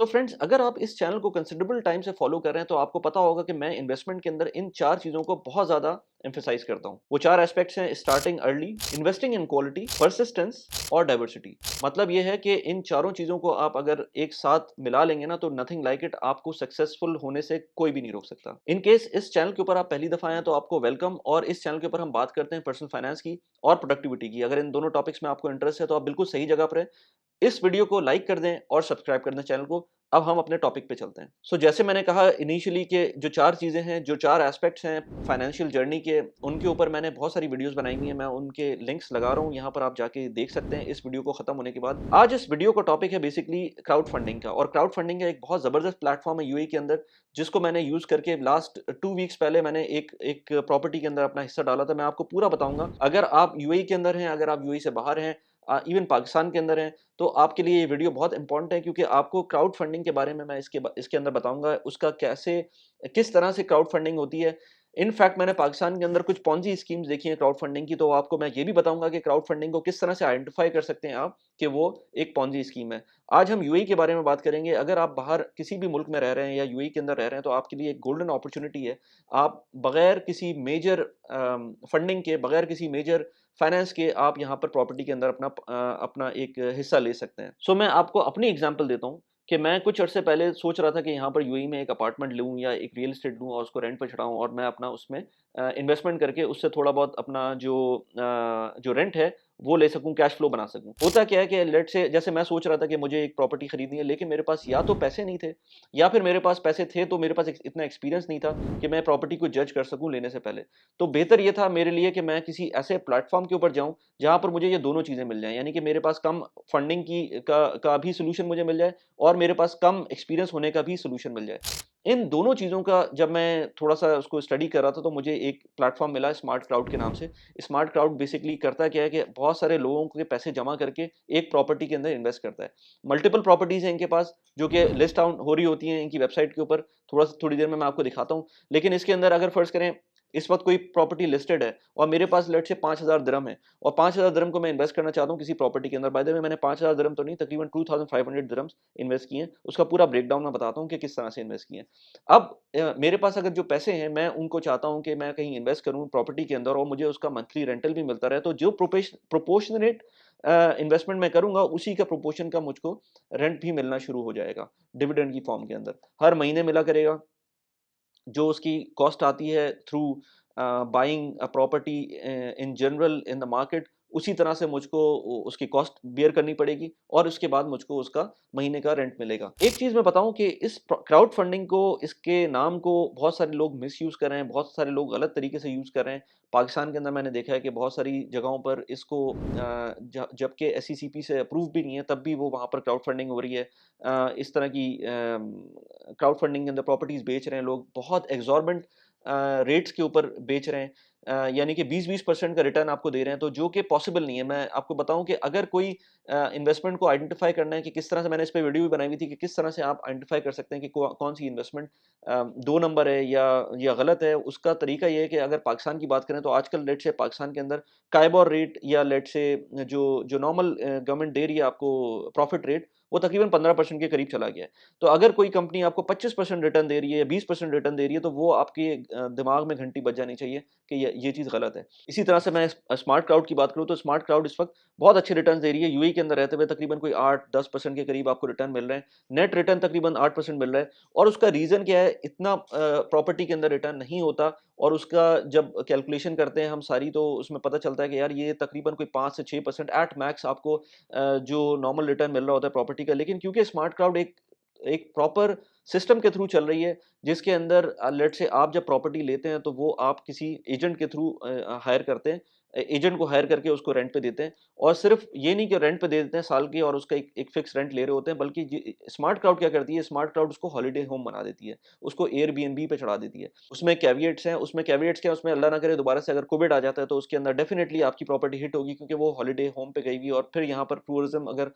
तो फ्रेंड्स, अगर आप इस चैनल को कंसिडरेबल टाइम से फॉलो कर रहे हैं तो आपको पता होगा कि मैं इन्वेस्टमेंट के अंदर इन 4 चीज़ों को बहुत ज़्यादा एम्फसाइज़ करता हूँ। वो 4 एस्पेक्ट्स हैं: starting early, investing in quality, persistence और डाइवर्सिटी। मतलब ये है कि इन चारों चीज़ों को आप अगर एक साथ मिला लेंगे ना तो नथिंग लाइक इट, आपको सक्सेसफुल होने से कोई भी नहीं रोक सकता। इन केस इस चैनल के ऊपर आप पहली दफ़ा आए हैं तो आपको वेलकम। और इस चैनल के ऊपर हम बात करते हैं पर्सनल फाइनेंस की और प्रोडक्टिविटी की। अगर इन दोनों टॉपिक्स में आपको इंटरेस्ट है तो आप बिल्कुल सही जगह पर हैं। इस वीडियो को लाइक कर दें और सब्सक्राइब कर दें चैनल को। अब हम अपने टॉपिक पे चलते हैं। जैसे मैंने कहा इनिशियली कि जो 4 चीज़ें हैं, जो 4 एस्पेक्ट्स हैं फाइनेंशियल जर्नी के, उनके ऊपर मैंने बहुत सारी वीडियोज़ बनाई हुई हैं। मैं उनके लिंक्स लगा रहा हूँ, यहाँ पर आप जाके देख सकते हैं इस वीडियो को खत्म होने के बाद। आज इस वीडियो का टॉपिक है बेसिकली क्राउड फंडिंग का। और क्राउड फंडिंग का एक बहुत ज़बरदस्त प्लेटफ़ॉर्म है यूएई के अंदर, जिसको मैंने यूज़ करके लास्ट 2 वीक्स पहले मैंने एक एक प्रॉपर्टी के अंदर अपना हिस्सा डाला था। मैं आपको पूरा बताऊँगा। अगर आप यूएई के अंदर हैं, अगर आप यूएई से बाहर हैं, इवन पाकिस्तान के अंदर हैं, तो आपके लिए ये वीडियो बहुत इंपॉर्टेंट है, क्योंकि आपको क्राउड फंडिंग के बारे में मैं इसके अंदर बताऊंगा, उसका कैसे, किस तरह से क्राउड फंडिंग होती है। इनफैक्ट मैंने पाकिस्तान के अंदर कुछ पॉन्जी स्कीम्स देखी हैं क्राउड फंडिंग की, तो आपको मैं ये भी बताऊंगा कि क्राउड फंडिंग को किस तरह से आइडेंटिफाई कर सकते हैं आप कि वो एक पॉन्जी स्कीम है। आज हम यूएई के बारे में बात करेंगे। अगर आप बाहर किसी भी मुल्क में रह रहे हैं या यूएई के अंदर रह रहे हैं तो आपके लिए एक गोल्डन अपॉर्चुनिटी है। आप बगैर किसी मेजर फंडिंग के, बगैर किसी मेजर फाइनेंस के, आप यहाँ पर प्रॉपर्टी के अंदर अपना एक हिस्सा ले सकते हैं। मैं आपको अपनी एग्जांपल देता हूँ कि मैं कुछ अर्से पहले सोच रहा था कि यहाँ पर यूएई में एक अपार्टमेंट लूँ या एक रियल एस्टेट लूँ और उसको रेंट पे चढ़ाऊँ और मैं अपना उसमें इन्वेस्टमेंट करके उससे थोड़ा बहुत अपना जो रेंट है वो ले सकूँ, कैश फ्लो बना सकूँ। होता क्या है कि लेट्स से, जैसे मैं सोच रहा था कि मुझे एक प्रॉपर्टी खरीदनी है, लेकिन मेरे पास या तो पैसे नहीं थे, या फिर मेरे पास पैसे थे तो मेरे पास इतना एक्सपीरियंस नहीं था कि मैं प्रॉपर्टी को जज कर सकूँ लेने से पहले। तो बेहतर ये था मेरे लिए कि मैं किसी ऐसे प्लेटफॉर्म के ऊपर जाऊँ जहाँ पर मुझे ये दोनों चीज़ें मिल जाएँ। यानी कि मेरे पास कम फंडिंग का भी सॉल्यूशन मुझे मिल जाए और मेरे पास कम एक्सपीरियंस होने का भी सॉल्यूशन मिल जाए। इन दोनों चीज़ों का जब मैं थोड़ा-सा उसको स्टडी कर रहा था तो मुझे एक प्लेटफ़ॉर्म मिला स्मार्ट क्राउड के नाम से। स्मार्ट क्राउड बेसिकली करता क्या है कि बहुत सारे लोगों के पैसे जमा करके एक प्रॉपर्टी के अंदर इन्वेस्ट करता है। मल्टीपल प्रॉपर्टीज़ हैं इनके पास, जो कि लिस्ट डाउन हो रही होती हैं इनकी वेबसाइट के ऊपर। थोड़ी देर में मैं आपको दिखाता हूँ। लेकिन इसके अंदर अगर फ़र्ज़ करें इस वक़्त कोई प्रॉपर्टी लिस्टेड है और मेरे पास लेट्स से 5000 दिरहम है और 5000 दिरहम को मैं इन्वेस्ट करना चाहता हूँ किसी प्रॉपर्टी के अंदर। बाय द वे मैंने 5000 दिरहम तो नहीं, तकरीबन 2500 दिरहम्स इन्वेस्ट किए हैं। उसका पूरा ब्रेकडाउन मैं बताता हूँ कि किस तरह से इन्वेस्ट किए हैं। अब मेरे पास अगर जो पैसे हैं मैं उनको चाहता हूँ कि मैं कहीं इन्वेस्ट करूँ प्रॉपर्टी के अंदर और मुझे उसका मंथली रेंटल भी मिलता रहे, तो जो प्रोपोर्शनेट इन्वेस्टमेंट मैं करूँगा उसी का प्रोपोर्शन का मुझको रेंट भी मिलना शुरू हो जाएगा, डिविडेंड की फॉर्म के अंदर। हर महीने मिला करेगा। जो उसकी कॉस्ट आती है through buying a property in general in the market, उसी तरह से मुझको उसकी कॉस्ट बियर करनी पड़ेगी और उसके बाद मुझको उसका महीने का रेंट मिलेगा। एक चीज़ मैं बताऊँ कि इस क्राउड फंडिंग को, इसके नाम को बहुत सारे लोग मिसयूज़ कर रहे हैं, बहुत सारे लोग गलत तरीके से यूज़ कर रहे हैं। पाकिस्तान के अंदर मैंने देखा है कि बहुत सारी जगहों पर इसको जबकि एसईसीपी से अप्रूव भी नहीं है तब भी वो वहाँ पर क्राउड फंडिंग हो रही है। इस तरह की क्राउड फंडिंग के अंदर प्रॉपर्टीज़ बेच रहे हैं लोग, बहुत एक्सॉर्बिटेंट रेट्स के ऊपर बेच रहे हैं। यानी कि 20-20% का रिटर्न आपको दे रहे हैं, तो जो कि पॉसिबल नहीं है। मैं आपको बताऊँ कि अगर कोई इन्वेस्टमेंट को आइडेंटिफ़ाई करना है कि किस तरह से, मैंने इस पे वीडियो भी बनाई हुई थी कि किस तरह से आप आइडेंटिफ़ाई कर सकते हैं कि कौन-सी इन्वेस्टमेंट 2 नंबर है या गलत है। उसका तरीका ये है कि अगर पाकिस्तान की बात करें तो आजकल लेट्स से पाकिस्तान के अंदर काइबोर रेट या लेट्स से जो नॉर्मल गवर्नमेंट दे रही है आपको प्रॉफिट रेट, वो तकरीबन 15% के करीब चला गया है। तो अगर कोई कंपनी आपको 25% रिटर्न दे रही है या 20% रिटर्न दे रही है, तो वो आपके दिमाग में घंटी बज जानी चाहिए कि ये चीज़ गलत है। इसी तरह से मैं स्मार्ट क्राउड की बात करूँ तो स्मार्ट क्राउड इस वक़्त बहुत अच्छे रिटर्न्स दे रही है। यूएई के अंदर रहते हुए तकरीबन कोई 8-10% के करीब आपको रिटर्न मिल रहे हैं। नेट रिटर्न तकरीबन 8% मिल रहा है और उसका रीज़न क्या है, इतना प्रॉपर्टी के अंदर रिटर्न नहीं होता और उसका जब कैलकुलेशन करते हैं हम सारी, तो उसमें पता चलता है कि यार ये तकरीबन कोई 5 से 6% एट मैक्स आपको जो नॉर्मल रिटर्न मिल रहा होता है प्रॉपर्टी का। लेकिन क्योंकि स्मार्ट क्राउड एक एक प्रॉपर सिस्टम के थ्रू चल रही है, जिसके अंदर लेट्स से आप जब प्रॉपर्टी लेते हैं तो वो आप किसी एजेंट के थ्रू हायर करते हैं। एजेंट को हायर करके उसको रेंट पे देते हैं और सिर्फ ये नहीं कि रेंट पे दे देते हैं साल की और उसका एक फिक्स रेंट ले रहे होते हैं, बल्कि स्मार्ट क्राउड क्या करती है, स्मार्ट क्राउड उसको हॉलिडे होम बना देती है, उसको एयरबीएनबी पे चढ़ा देती है। उसमें कैविएट्स हैं, उसमें कैविएट्स क्या है, उसमें अल्लाह ना करे दोबारा से अगर कोविड आ जाता है तो उसके अंदर डेफिनिटली आपकी प्रॉपर्टी हिट होगी, क्योंकि वो हॉलिडे होम पे गई हुई है और फिर यहाँ पर टूरिज्म अगर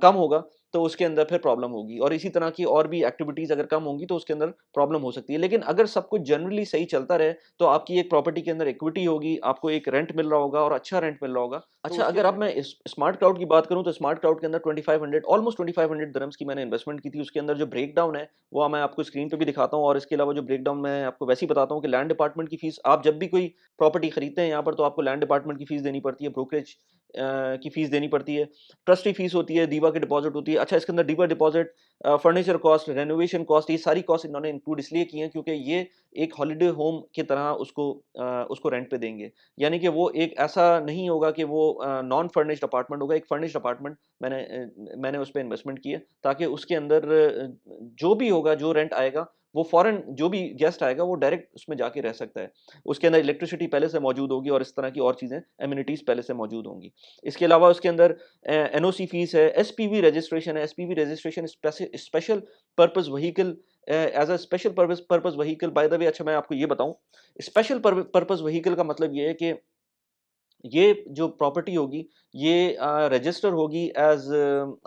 कम होगा तो उसके अंदर फिर प्रॉब्लम होगी, और इसी तरह की और भी एक्टिविटीज़ अगर कम होंगी तो उसके अंदर प्रॉब्लम हो सकती है। लेकिन अगर सब कुछ जनरली सही चलता रहे तो आपकी एक प्रॉपर्टी के अंदर इक्विटी होगी, आपको एक रेंट मिल रहा होगा और अच्छा रेंट मिल रहा होगा। अच्छा, अगर अब मैं इस स्मार्ट क्राउड की बात करूँ तो स्मार्ट क्राउड के अंदर 2500 ऑलमोस्ट 2500 दिरहम्स की मैंने इन्वेस्टमेंट की थी। उसके अंदर जो ब्रेकडाउन है वो मैं आपको स्क्रीन पे भी दिखाता हूँ, और इसके अलावा जो ब्रेकडाउन मैं आपको वैसे ही बताता हूँ कि लैंड डिपार्टमेंट की फीस, आप जब भी कोई प्रॉपर्टी खरीदते हैं यहाँ पर तो आपको लैंड डिपार्टमेंट की फीस देनी पड़ती है, ब्रोकरेज की फीस देनी पड़ती है, ट्रस्टी फीस होती है, दीवा की डिपॉजिट होती है। अच्छा, इसके अंदर दीवा deposit, furniture cost, renovation cost, ये सारी कॉस्ट इन्होंने इंक्लूड इसलिए की हैं क्योंकि ये एक हॉलिडे होम की तरह उसको रेंट पे देंगे। यानी कि वो एक ऐसा नहीं होगा कि वो नॉन फर्निश्ड अपार्टमेंट होगा, एक फर्निश्ड अपार्टमेंट मैंने उस पे इन्वेस्टमेंट की है, ताकि उसके अंदर जो भी होगा, जो रेंट आएगा, वो फ़ॉरेन जो भी गेस्ट आएगा वो डायरेक्ट उसमें जाके रह सकता है। उसके अंदर इलेक्ट्रिसिटी पहले से मौजूद होगी और इस तरह की और चीज़ें, एमिनिटीज़ पहले से मौजूद होंगी। इसके अलावा उसके अंदर एनओसी फीस है, एसपीवी रजिस्ट्रेशन है। SPV registration special purpose vehicle, as a special purpose vehicle, by the way. अच्छा, मैं आपको ये बताऊँ, स्पेशल पर्पस व्हीकल का मतलब ये है कि ये जो प्रॉपर्टी होगी ये रजिस्टर होगी एज़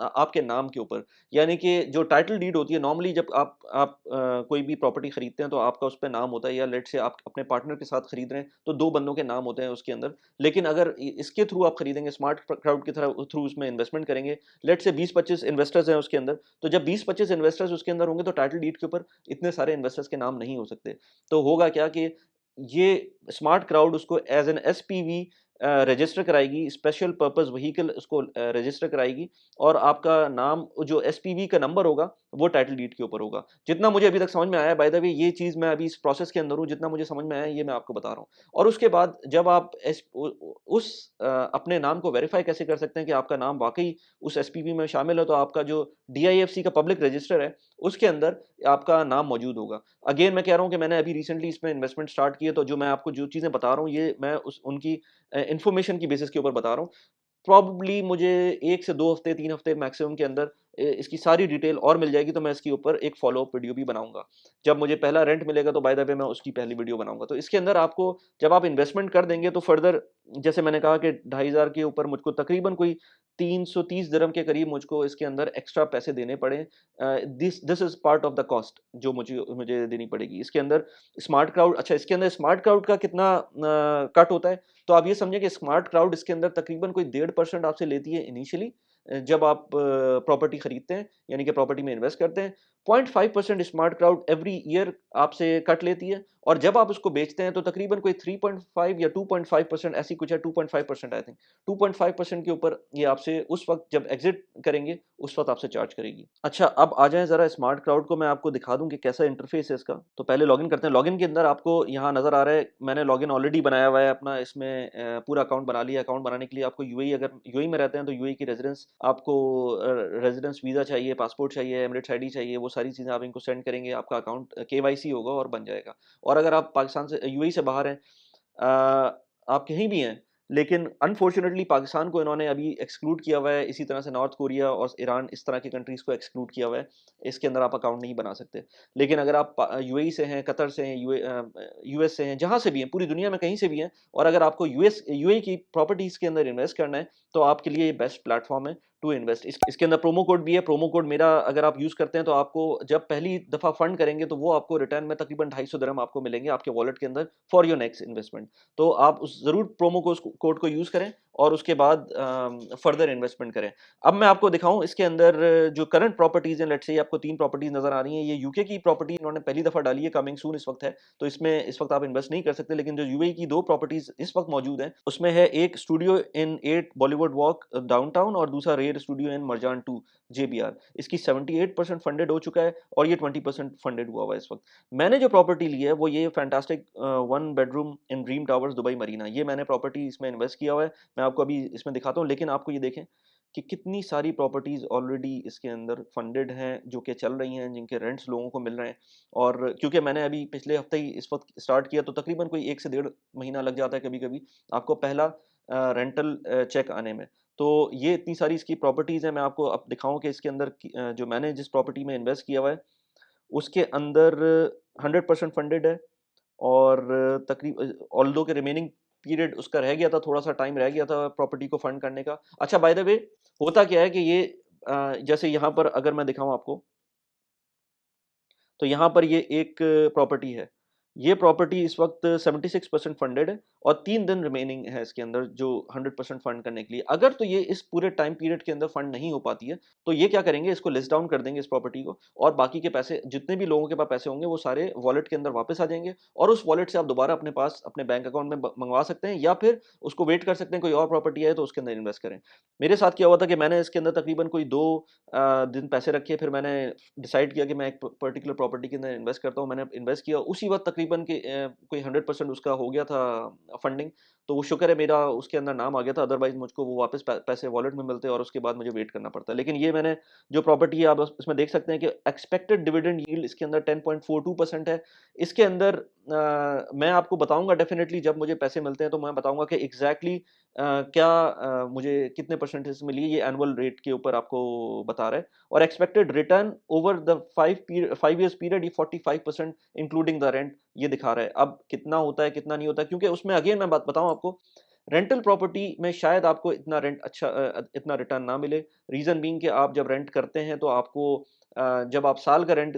आपके नाम के ऊपर। यानी कि जो टाइटल डीड होती है नॉर्मली, जब आप कोई भी प्रॉपर्टी खरीदते हैं तो आपका उस पे नाम होता है, या लेट्स से आप अपने पार्टनर के साथ खरीद रहे हैं तो 2 बंदों के नाम होते हैं उसके अंदर। लेकिन अगर इ इसके थ्रू आप खरीदेंगे, स्मार्ट क्राउड की तरह थ्रू उसमें इन्वेस्टमेंट करेंगे, लेट्स से 20-25 इन्वेस्टर्स हैं उसके अंदर, तो जब 20-25 इन्वेस्टर्स उसके अंदर होंगे तो टाइटल डीड के ऊपर इतने सारे इन्वेस्टर्स के नाम नहीं हो सकते। तो होगा क्या कि ये स्मार्ट क्राउड उसको एज़ एन एसपीवी रजिस्टर कराएगी, स्पेशल पर्पस व्हीकल उसको रजिस्टर कराएगी, और आपका नाम, जो एसपीवी का नंबर होगा वो टाइटल डीड के ऊपर होगा। जितना मुझे अभी तक समझ में आया है, बाय द वे ये चीज़ मैं अभी इस प्रोसेस के अंदर हूँ, जितना मुझे समझ में आया है ये मैं आपको बता रहा हूँ। और उसके बाद जब आप अपने नाम को वेरीफाई कैसे कर सकते हैं कि आपका नाम वाक़ई उस एसपीवी में शामिल है, तो आपका जो डीआईएफसी का पब्लिक रजिस्टर है उसके अंदर आपका नाम मौजूद होगा। अगेन मैं कह रहा हूँ कि मैंने अभी रिसेंटली इसमें इन्वेस्टमेंट स्टार्ट की है, तो जो मैं आपको जो चीज़ें बता रहा हूँ ये मैं उस उनकी इन्फॉर्मेशन की बेसिस के ऊपर बता रहा हूँ। प्रॉबेबली मुझे 1 से 2 हफ्ते, 3 हफ्ते मैक्सिमम के अंदर इसकी सारी डिटेल और मिल जाएगी, तो मैं इसके ऊपर एक फ़ॉलो-अप वीडियो भी बनाऊँगा। जब मुझे पहला रेंट मिलेगा तो बाय द वे मैं उसकी पहली वीडियो बनाऊँगा। तो इसके अंदर आपको, जब आप इन्वेस्टमेंट कर देंगे तो फर्दर, जैसे मैंने कहा कि 2500 के ऊपर मुझको तकरीबन कोई 330 दिरहम के करीब मुझको इसके अंदर एक्स्ट्रा पैसे देने पड़े। This this is part of the cost जो मुझे मुझे देनी पड़ेगी। इसके अंदर स्मार्ट क्राउड, अच्छा, इसके अंदर स्मार्ट क्राउड का कितना कट होता है? तो आप ये समझिए कि स्मार्ट क्राउड इसके अंदर तकरीबन कोई 1.5% आपसे लेती है इनिशियली, जब आप प्रॉपर्टी खरीदते हैं, यानी कि प्रॉपर्टी में इन्वेस्ट करते हैं। 0.5% स्मार्ट क्राउड एवरी ईयर आपसे कट लेती है, और जब आप उसको बेचते हैं तो तकरीबन कोई 3.5 या 2.5%, ऐसी कुछ है, 2.5% आई थिंक। 2.5% के ऊपर ये आपसे उस वक़्त जब एग्ज़िट करेंगे, उस वक़्त आपसे चार्ज करेगी। अच्छा, अब आ जाएँ ज़रा स्मार्ट क्राउड को, मैं आपको दिखा दूँ कि कैसा इंटरफ़ेस है इसका। तो पहले लॉगिन करते हैं। लॉगिन के अंदर आपको यहाँ नज़र आ रहा है, मैंने लॉगिन ऑलरेडी बनाया हुआ है अपना, इसमें पूरा अकाउंट बना लिया। अकाउंट बनाने के लिए आपको यूएई, अगर यूएई में रहते हैं तो यूएई की रेज़िडेंस आपको, रेज़िडेंस वीज़ा चाहिए, पासपोर्ट चाहिए, एमिरेट्स आईडी चाहिए, वो सारी चीज़ें आप इनको सेंड करेंगे, आपका अकाउंट केवाईसी होगा और बन जाएगा। और अगर आप पाकिस्तान से, यूएई से बाहर हैं, आप कहीं भी हैं, लेकिन अनफॉर्चुनेटली पाकिस्तान को इन्होंने अभी एक्सक्लूड किया हुआ है, इसी तरह से नॉर्थ कोरिया और ईरान, इस तरह की कंट्रीज़ को एक्सक्लूड किया हुआ है। इसके अंदर आप अकाउंट नहीं बना सकते। लेकिन अगर आप यूएई से हैं, कतर से हैं, यूएस से हैं, जहाँ से भी हैं, पूरी दुनिया में कहीं से भी हैं, और अगर आपको यूएई की प्रॉपर्टीज़ के अंदर इन्वेस्ट करना है, तो आपके लिए ये बेस्ट प्लेटफ़ॉर्म है टू इन्वेस्ट। इसके अंदर प्रोमो कोड भी है। प्रोमो कोड मेरा अगर आप यूज़ करते हैं तो आपको, जब पहली दफ़ा फंड करेंगे तो वो आपको रिटर्न में तकरीबन 250 दिरहम आपको मिलेंगे आपके वॉलेट के अंदर फॉर योर नेक्स्ट इन्वेस्टमेंट। तो आप उस ज़रूर प्रोमो कोड को यूज़ करें और उसके बाद फर्दर इन्वेस्टमेंट करें। अब मैं आपको दिखाऊँ इसके अंदर जो करंट प्रॉपर्टीज़ हैं, लेट्स से आपको 3 प्रॉपर्टीज़ नज़र आ रही हैं। ये यूके की प्रॉपर्टी इन्होंने पहली दफ़ा डाली है, कमिंग सून इस वक़्त है, तो इसमें इस वक़्त आप इन्वेस्ट नहीं कर सकते। लेकिन जो यूएई की 2 प्रॉपर्टीज़ इस वक़्त मौजूद हैं, उसमें है एक स्टूडियो इन 8 बॉलीवुड वॉक डाउनटाउन, और दूसरा रेयर स्टूडियो इन मरजान 2 जेबीआर। इसकी 78% फंडेड हो चुका है और ये 20% फंडेड हुआ हुआ है इस वक़्त। मैंने जो प्रॉपर्टी ली है वो ये fantastic 1 bedroom in dream towers Dubai Marina, ये मैंने प्रॉपर्टी इसमें इन्वेस्ट किया हुआ है। मैं आपको अभी इसमें दिखाता हूँ, लेकिन आपको ये देखें कि कितनी सारी प्रॉपर्टीज़ ऑलरेडी इसके अंदर फंडेड हैं, जो कि चल रही हैं, जिनके रेंट्स लोगों को मिल रहे हैं। और क्योंकि मैंने अभी पिछले हफ्ते ही इस वक़्त स्टार्ट किया, तो तकरीबन कोई 1 से डेढ़ महीना लग जाता है कभी-कभी आपको पहला रेंटल चेक आने में। तो ये इतनी सारी इसकी प्रॉपर्टीज़ हैं, मैं आपको अब दिखाऊँ कि इसके अंदर जो मैंने जिस प्रॉपर्टी में इन्वेस्ट किया हुआ है, उसके अंदर 100% फंडेड है, और ऑल्दो के रिमेनिंग पीरियड उसका रह गया था, थोड़ा-सा टाइम रह गया था प्रॉपर्टी को फंड करने का। अच्छा, बाय द वे होता क्या है कि ये जैसे यहाँ पर अगर मैं दिखाऊँ आपको, तो यहाँ पर ये एक प्रॉपर्टी है। ये प्रॉपर्टी इस वक़्त 76% फंडेड है और 3 दिन रिमेनिंग है इसके अंदर जो 100% फंड करने के लिए। अगर तो ये इस पूरे टाइम पीरियड के अंदर फंड नहीं हो पाती है, तो ये क्या करेंगे, इसको लिस्ट डाउन कर देंगे इस प्रॉपर्टी को, और बाकी के पैसे जितने भी लोगों के पास पैसे होंगे वो सारे वॉलेट के अंदर वापस आ जाएँगे और उस वॉलेट से आप दोबारा अपने पास अपने बैंक अकाउंट में ब मँगवा सकते हैं, या फिर उसको वेट कर सकते हैं, कोई और प्रॉपर्टी आए तो उसके अंदर इन्वेस्ट करें। मेरे साथ क्या हुआ था कि मैंने इसके अंदर तकरीबन कोई 2 दिन पैसे रखे, फिर मैंने डिसाइड किया कि मैं एक पर्टिकुलर प्रॉपर्टी के अंदर इन्वेस्ट करता हूँ। मैंने इन्वेस्ट किया, उसी वक़्त तकरीबन के कोई 100% उसका हो गया था फंडिंग, तो वो शुक्र है मेरा उसके अंदर नाम आ गया था, अदरवाइज़ मुझको वो वापस पैसे वॉलेट में मिलते और उसके बाद मुझे वेट करना पड़ता। लेकिन ये मैंने जो प्रॉपर्टी है, आप इसमें देख सकते हैं कि एक्सपेक्टेड डिविडेंड यील्ड इसके अंदर 10.42% है। इसके अंदर मैं आपको बताऊँगा डेफ़िनिटली, जब मुझे पैसे मिलते हैं तो मैं बताऊँगा कि एग्ज़ैक्टली क्या मुझे कितने परसेंटेज मिली है, ये एनुअल रेट के ऊपर आपको बता रहा है। और expected return over the 5 years period ये 45% इंक्लूडिंग द रेंट ये दिखा रहा है। अब कितना होता है, कितना नहीं होता है, क्योंकि उसमें अगेन मैं बात बताऊँ आपको, रेंटल प्रॉपर्टी में शायद आपको इतना रेंट अच्छा इतना रिटर्न ना मिले। रीज़न बीइंग कि आप जब रेंट करते हैं तो आपको जब आप साल का रेंट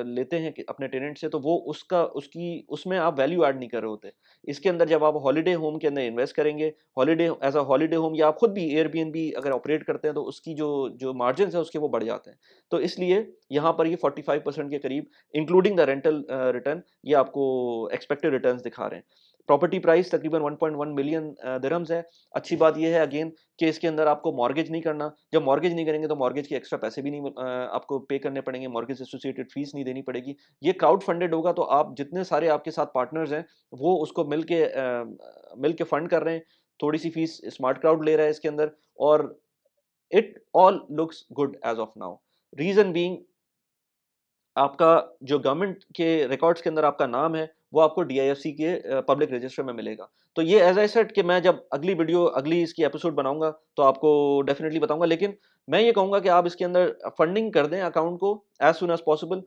लेते हैं कि अपने टेनेंट से, तो वो उसका उसकी उसमें आप वैल्यू ऐड नहीं कर रहे होते। इसके अंदर जब आप हॉलिडे होम के अंदर इन्वेस्ट करेंगे, holiday as a holiday home, या आप खुद भी एयरबीएनबी अगर ऑपरेट करते हैं, तो उसकी जो जो मार्जिन्स हैं उसके वो बढ़ जाते हैं। तो इसलिए यहाँ पर ये 45% के करीब इंक्लूडिंग द रेंटल रिटर्न ये आपको एक्सपेक्टेड रिटर्न्स दिखा रहे हैं। प्रॉपर्टी प्राइस तकरीबन 1.1 मिलियन दिरहम्स है। अच्छी बात ये है अगेन कि इसके अंदर आपको मॉर्गेज नहीं करना। जब मॉर्गेज नहीं करेंगे तो मॉर्गेज के एक्स्ट्रा पैसे भी नहीं आपको पे करने पड़ेंगे, मॉर्गेज एसोसिएटेड फीस नहीं देनी पड़ेगी। ये क्राउड फंडेड होगा, तो आप जितने सारे आपके साथ पार्टनर्स हैं, वो उसको मिल के फंड कर रहे हैं। थोड़ी-सी फीस स्मार्ट क्राउड ले रहा है इसके अंदर, और it all looks good as of now. Reason being, आपका जो गवर्नमेंट के रिकॉर्ड्स के अंदर आपका नाम है, वो आपको डीआईएफसी के पब्लिक रजिस्टर में मिलेगा। तो ये एज़ आई सेड कि मैं जब अगली वीडियो, अगली इसकी एपिसोड बनाऊँगा, तो आपको डेफ़िनिटली बताऊँगा। लेकिन मैं ये कहूँगा कि आप इसके अंदर फंडिंग कर दें अकाउंट को एज़ सून एज़ पॉसिबल,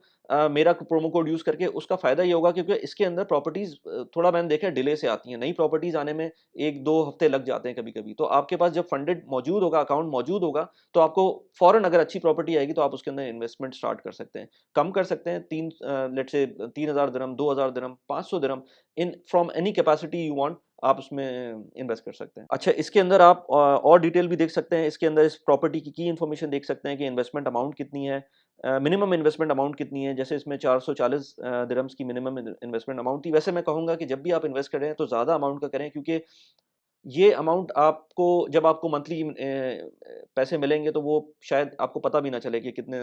मेरा प्रोमो कोड यूज़ करके। उसका फ़ायदा ये होगा क्योंकि इसके अंदर प्रॉपर्टीज़ थोड़ा मैंने देखा है डिले से आती हैं। नई प्रॉपर्टीज़ आने में 1-2 हफ़्ते लग जाते हैं कभी-कभी। तो आपके पास जब फंडेड मौजूद होगा, अकाउंट मौजूद होगा, तो आपको फ़ौरन अगर अच्छी प्रॉपर्टी आएगी, तो आप उसके अंदर इन्वेस्टमेंट स्टार्ट कर सकते हैं। कम कर सकते हैं, let's say 3000 dirham, 2000 dirham, 500 dirham, in from any capacity you want, आप उसमें इन्वेस्ट कर सकते हैं। अच्छा, इसके अंदर आप और डिटेल भी देख सकते हैं। इसके अंदर इस प्रॉपर्टी की इन्फॉर्मेशन देख सकते हैं कि इन्वेस्टमेंट अमाउंट कितनी है, मिनिमम इन्वेस्टमेंट अमाउंट कितनी है। जैसे इसमें 440 दिरहम्स की मिनिमम इन्वेस्टमेंट अमाउंट थी। वैसे मैं कहूँगा कि जब भी आप इन्वेस्ट करें तो ज़्यादा अमाउंट का करें, क्योंकि ये अमाउंट आपको, जब आपको मंथली पैसे मिलेंगे, तो वो शायद आपको पता भी ना चले कि कितने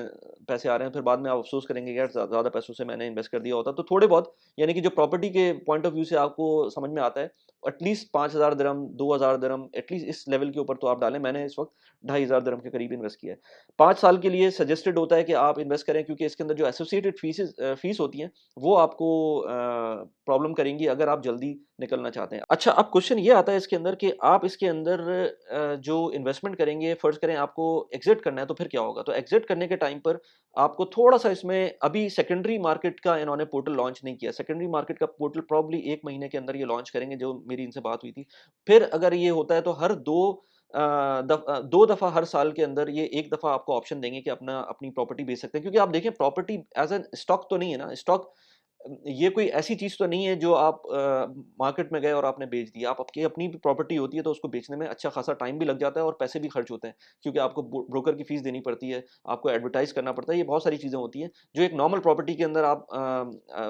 पैसे आ रहे हैं। फिर बाद में आप अफ़सोस करेंगे, यार ज़्यादा पैसों से मैंने इन्वेस्ट कर दिया होता। तो थोड़े बहुत, यानी कि जो प्रॉपर्टी के पॉइंट ऑफ व्यू से आपको समझ में आता है, एटलीस्ट 5000 दिरहम, 2000 दिरहम, एटलीस्ट इस लेवल के ऊपर तो आप डालें। मैंने इस वक़्त 2500 दिरहम के करीब इन्वेस्ट किया है। 5 साल के लिए सजेस्टेड होता है कि आप इन्वेस्ट करें, क्योंकि इसके अंदर जो एसोसिएटेड फ़ीस होती हैं, वो आपको प्रॉब्लम करेंगी अगर आप जल्दी निकलना चाहते हैं। अच्छा, अब क्वेश्चन ये आता है इसके अंदर कि आप इसके अंदर जो इन्वेस्टमेंट करेंगे, फ़र्ज़ करें आपको एग्ज़िट करना है, तो फिर क्या होगा? तो एग्ज़िट करने के टाइम पर आपको थोड़ा-सा इसमें अभी सेकेंडरी मार्केट का इन्होंने पोर्टल लॉन्च नहीं किया। सेकेंडरी मार्केट का पोर्टल प्रोबब्ली 1 महीने के अंदर ये लॉन्च करेंगे, जो मेरी इनसे बात हुई थी। फिर अगर ये होता है तो हर 2 दफ़ा हर साल के अंदर ये 1 दफ़ा आपको ऑप्शन देंगे कि अपनी प्रॉपर्टी बेच सकते हैं। क्योंकि आप देखें, प्रॉपर्टी एज़ एन स्टॉक तो नहीं है ना। स्टॉक ये कोई ऐसी चीज़ तो नहीं है जो आप मार्केट में गए और आपने बेच दी। आप आपकी अपनी भी प्रॉपर्टी होती है, तो उसको बेचने में अच्छा खासा टाइम भी लग जाता है और पैसे भी खर्च होते हैं। क्योंकि आपको ब्रोकर की फ़ीस देनी पड़ती है, आपको एडवर्टाइज़ करना पड़ता है, ये बहुत सारी चीज़ें होती हैं, जो एक नॉर्मल प्रॉपर्टी के अंदर आप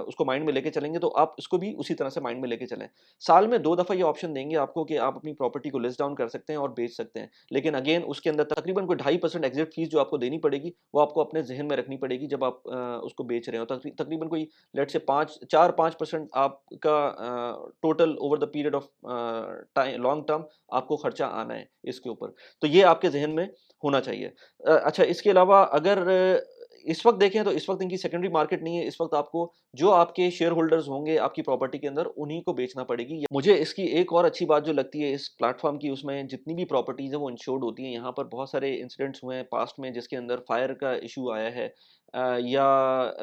उसको माइंड में लेके चलेंगे, तो आप इसको भी उसी तरह से माइंड में लेके चलें। साल में 2 दफ़ा ये ऑप्शन देंगे आपको कि आप अपनी प्रॉपर्टी को लिस्ट डाउन कर सकते हैं और बेच सकते हैं। लेकिन अगेन उसके अंदर तकरीबन कोई 2.5% एग्ज़िट फ़ीस जो आपको देनी पड़ेगी, वो आपको अपने ज़हन में रखनी पड़ेगी जब आप उसको बेच रहे हो। तकरीबन कोई लेट्स से 4-5% आपका total over the period of time long term आपको खर्चा आना है इसके ऊपर। तो ये आपके ज़हन में होना चाहिए। अच्छा, इसके अलावा अगर इस वक़्त देखें, तो इस वक़्त इनकी सेकेंडरी मार्केट नहीं है। इस वक़्त आपको जो आपके शेयर होल्डर्स होंगे आपकी प्रॉपर्टी के अंदर, उन्हीं को बेचना पड़ेगी। मुझे इसकी एक और अच्छी बात जो लगती है इस प्लेटफ़ॉर्म की, उसमें जितनी भी प्रॉपर्टीज़ हैं वो इंश्योर्ड होती हैं। यहाँ पर बहुत सारे इंसिडेंट्स हुए हैं पास्ट में, जिसके अंदर फायर का इश्यू आया है, या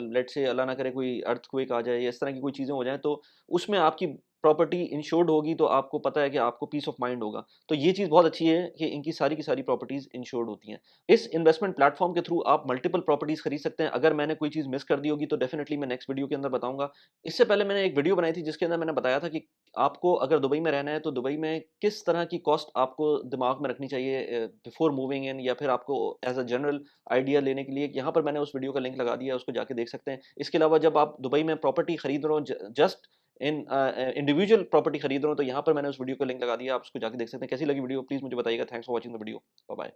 लेट्स से अल्लाह ना करे कोई अर्थक्वेक आ जाए या इस तरह की कोई चीज़ें हो जाएँ, तो उसमें आपकी प्रॉपर्टी इंश्योर्ड होगी तो आपको पता है कि आपको पीस ऑफ माइंड होगा। तो ये चीज़ बहुत अच्छी है कि इनकी सारी की सारी प्रॉपर्टीज़ इंश्योर्ड होती हैं। इस इन्वेस्टमेंट प्लेटफ़ॉर्म के थ्रू आप मल्टीपल प्रॉपर्टीज़ खरीद सकते हैं। अगर मैंने कोई चीज़ मिस कर दी होगी तो डेफ़िनिटली मैं नेक्स्ट वीडियो के अंदर बताऊँगा। इससे पहले मैंने एक वीडियो बनाई थी जिसके अंदर मैंने बताया था कि आपको अगर दुबई में रहना है तो दुबई में किस तरह की कॉस्ट आपको दिमाग में रखनी चाहिए बिफोर मूविंग इन, या फिर आपको एज़ अ जनरल आइडिया लेने के लिए। यहाँ पर मैंने उस वीडियो का लिंक लगा दिया है, उसको जाके देख सकते हैं। इसके अलावा जब आप दुबई में प्रॉपर्टी खरीद रहे हो, जस्ट इंडिविजुअल प्रॉपर्टी खरीद रहे हो, तो यहाँ पर मैंने उस वीडियो का लिंक लगा दिया, आप उसको जाके देख सकते हैं। कैसी लगी वीडियो प्लीज़ मुझे बताइएगा। Thanks for watching the video. Bye bye.